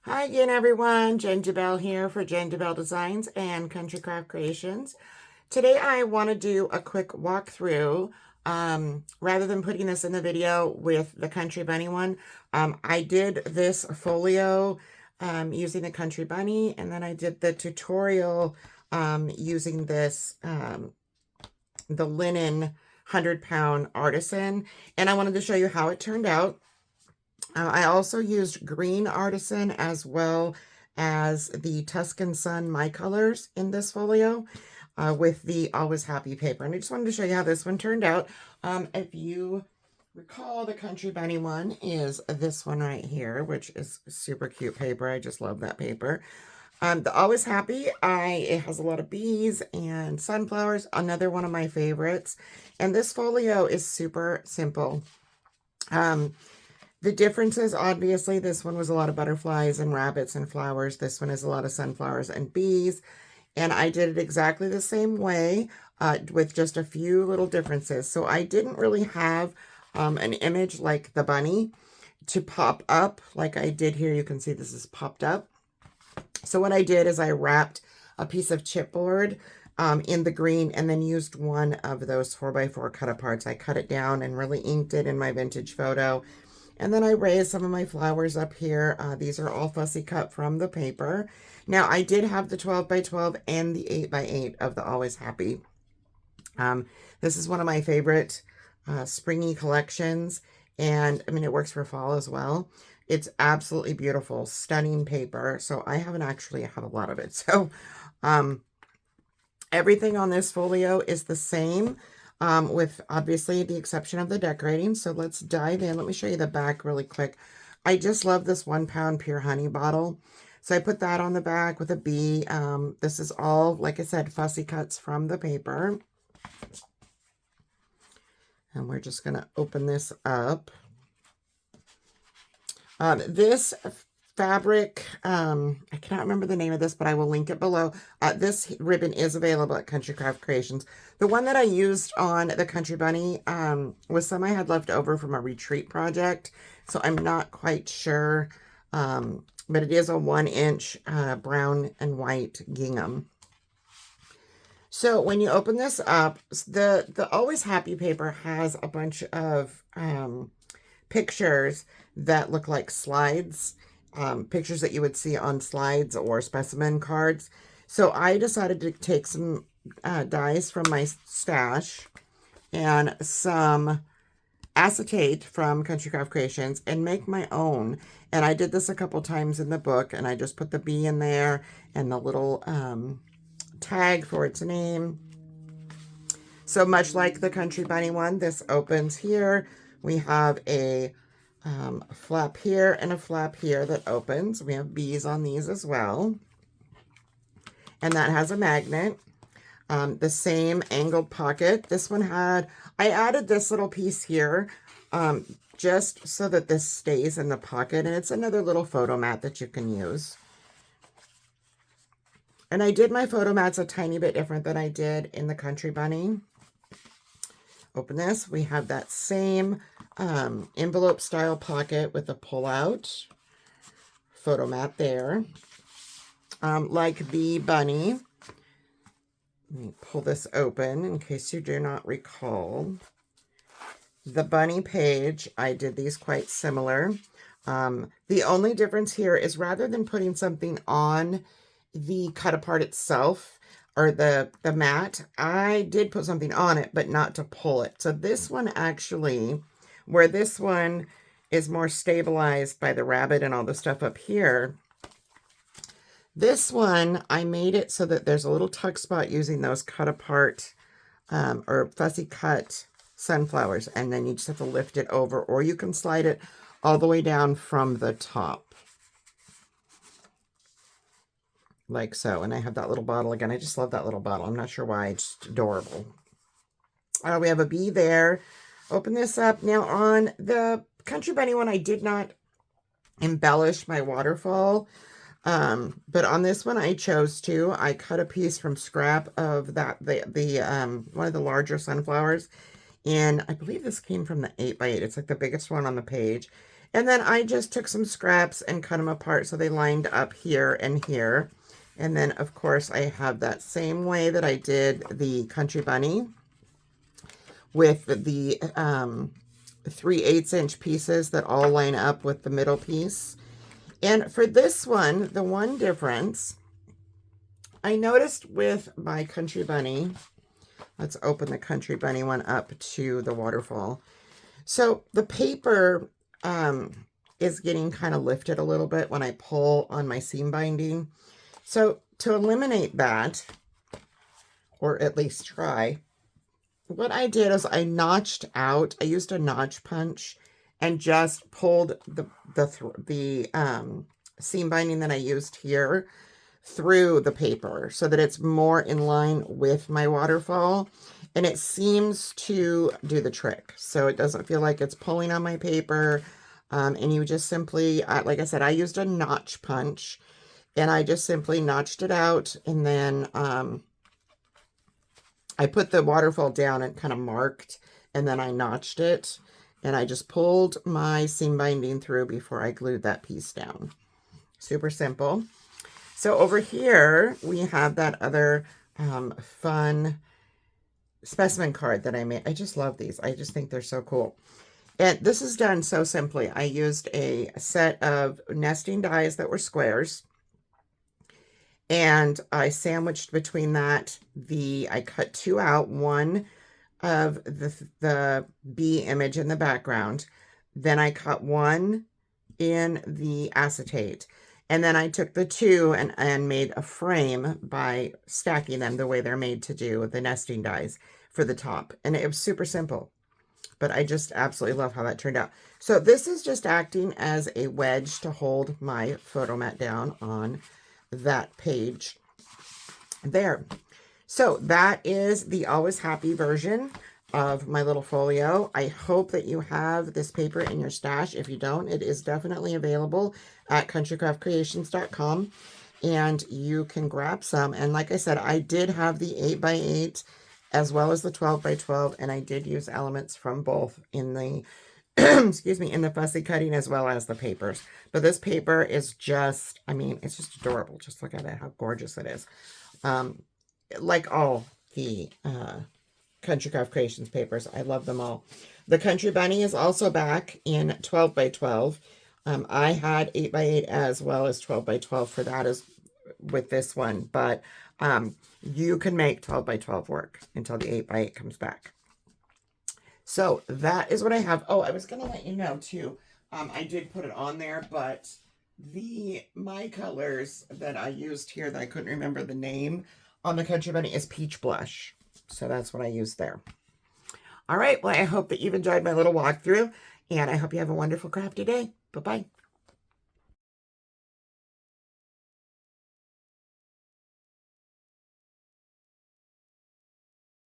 Hi again, everyone. Jen DeBell here for Jen DeBell Designs and Country Craft Creations. Today I want to do a quick walkthrough. Rather than putting this in the video with the Country Bunny one, I did this folio using the Country Bunny, and then I did the tutorial using this, the linen 100-pound artisan, and I wanted to show you how it turned out. I also used green artisan as well as the Tuscan Sun My Colors in this folio with the Always Happy paper. And I just wanted to show you how this one turned out. If you recall, the Country Bunny one is this one right here, which is super cute paper. I just love that paper. The Always Happy, it has a lot of bees and sunflowers, another one of my favorites. And this folio is super simple. The difference is, obviously, this one was a lot of butterflies and rabbits and flowers. This one is a lot of sunflowers and bees. And I did it exactly the same way with just a few little differences. So I didn't really have an image like the bunny to pop up like I did here. You can see this is popped up. So what I did is I wrapped a piece of chipboard in the green and then used one of those 4x4 cut aparts. I cut it down and really inked it in my vintage photo. And then I raised some of my flowers up here. These are all fussy cut from the paper. Now, I did have the 12x12 and the 8x8 of the Always Happy. This is one of my favorite springy collections. And, I mean, it works for fall as well. It's absolutely beautiful, stunning paper. So I haven't actually had a lot of it. So everything on this folio is the same. With obviously the exception of the decorating. So let's dive in. Let me show you the back really quick. I just love this 1 pound pure honey bottle. So I put that on the back with a bee. This is all, like I said, fussy cuts from the paper. And we're just going to open this up. This fabric, I cannot remember the name of this, but I will link it below. This ribbon is available at Country Craft Creations. The one that I used on the Country Bunny was some I had left over from a retreat project, so I'm not quite sure, but it is a 1-inch brown and white gingham. So when you open this up, the Always Happy paper has a bunch of pictures that look like slides. Pictures that you would see on slides or specimen cards. So I decided to take some dies from my stash and some acetate from Country Craft Creations and make my own. And I did this a couple times in the book, and I just put the bee in there and the little tag for its name. So much like the Country Bunny one, this opens here. We have a flap here and a flap here that opens. We have bees on these as well. And that has a magnet. The same angled pocket. This one had, I added this little piece here just so that this stays in the pocket. And it's another little photo mat that you can use. And I did my photo mats a tiny bit different than I did in the Country Bunny. Open this. We have that same envelope style pocket with a pull-out photo mat there. Like the bunny. Let me pull this open in case you do not recall. The bunny page, I did these quite similar. The only difference here is rather than putting something on the cut apart itself, or the mat, I did put something on it, but not to pull it. So this one actually, where this one is more stabilized by the rabbit and all the stuff up here, this one, I made it so that there's a little tuck spot using those cut apart or fussy cut sunflowers. And then you just have to lift it over, or you can slide it all the way down from the top. Like so. And I have that little bottle again. I just love that little bottle. I'm not sure why. It's just adorable. We have a bee there. Open this up. Now on the Country Bunny one, I did not embellish my waterfall. But on this one, I chose to. I cut a piece from scrap of that, one of the larger sunflowers. And I believe this came from the 8x8. It's like the biggest one on the page. And then I just took some scraps and cut them apart so they lined up here and here. And then, of course, I have that same way that I did the Country Bunny with the 3/8 inch pieces that all line up with the middle piece. And for this one, the one difference I noticed with my Country Bunny, let's open the Country Bunny one up to the waterfall. So the paper is getting kind of lifted a little bit when I pull on my seam binding. So to eliminate that, or at least try, what I did is I notched out, I used a notch punch and just pulled the seam binding that I used here through the paper so that it's more in line with my waterfall, and it seems to do the trick. So it doesn't feel like it's pulling on my paper, and you just simply, like I said, I used a notch punch, and I just simply notched it out, and then I put the waterfall down and kind of marked, and then I notched it, and I just pulled my seam binding through before I glued that piece down. Super simple. So over here, we have that other fun specimen card that I made. I just love these. I just think they're so cool. And this is done so simply. I used a set of nesting dies that were squares, and I sandwiched between that I cut two out, one of the bee image in the background. Then I cut one in the acetate. And then I took the two and made a frame by stacking them the way they're made to do with the nesting dies for the top. And it was super simple, but I just absolutely love how that turned out. So this is just acting as a wedge to hold my photo mat down on that page there. So that is the Always Happy version of my little folio. I hope that you have this paper in your stash. If you don't, it is definitely available at countrycraftcreations.com, and you can grab some. And like I said, I did have the 8x8 as well as the 12x12, and I did use elements from both in the excuse me, in the fussy cutting as well as the papers. But this paper is just, I mean, it's just adorable. Just look at it, how gorgeous it is. Like all the Country Craft Creations papers, I love them all. The Country Bunny is also back in 12x12. I had 8x8 as well as 12x12 for that as with this one, but you can make 12x12 work until the 8x8 comes back. So that is what I have. Oh, I was going to let you know too. I did put it on there, but my colors that I used here that I couldn't remember the name on the Country Bunny is Peach Blush. So that's what I used there. All right. Well, I hope that you've enjoyed my little walkthrough, and I hope you have a wonderful crafty day. Bye-bye.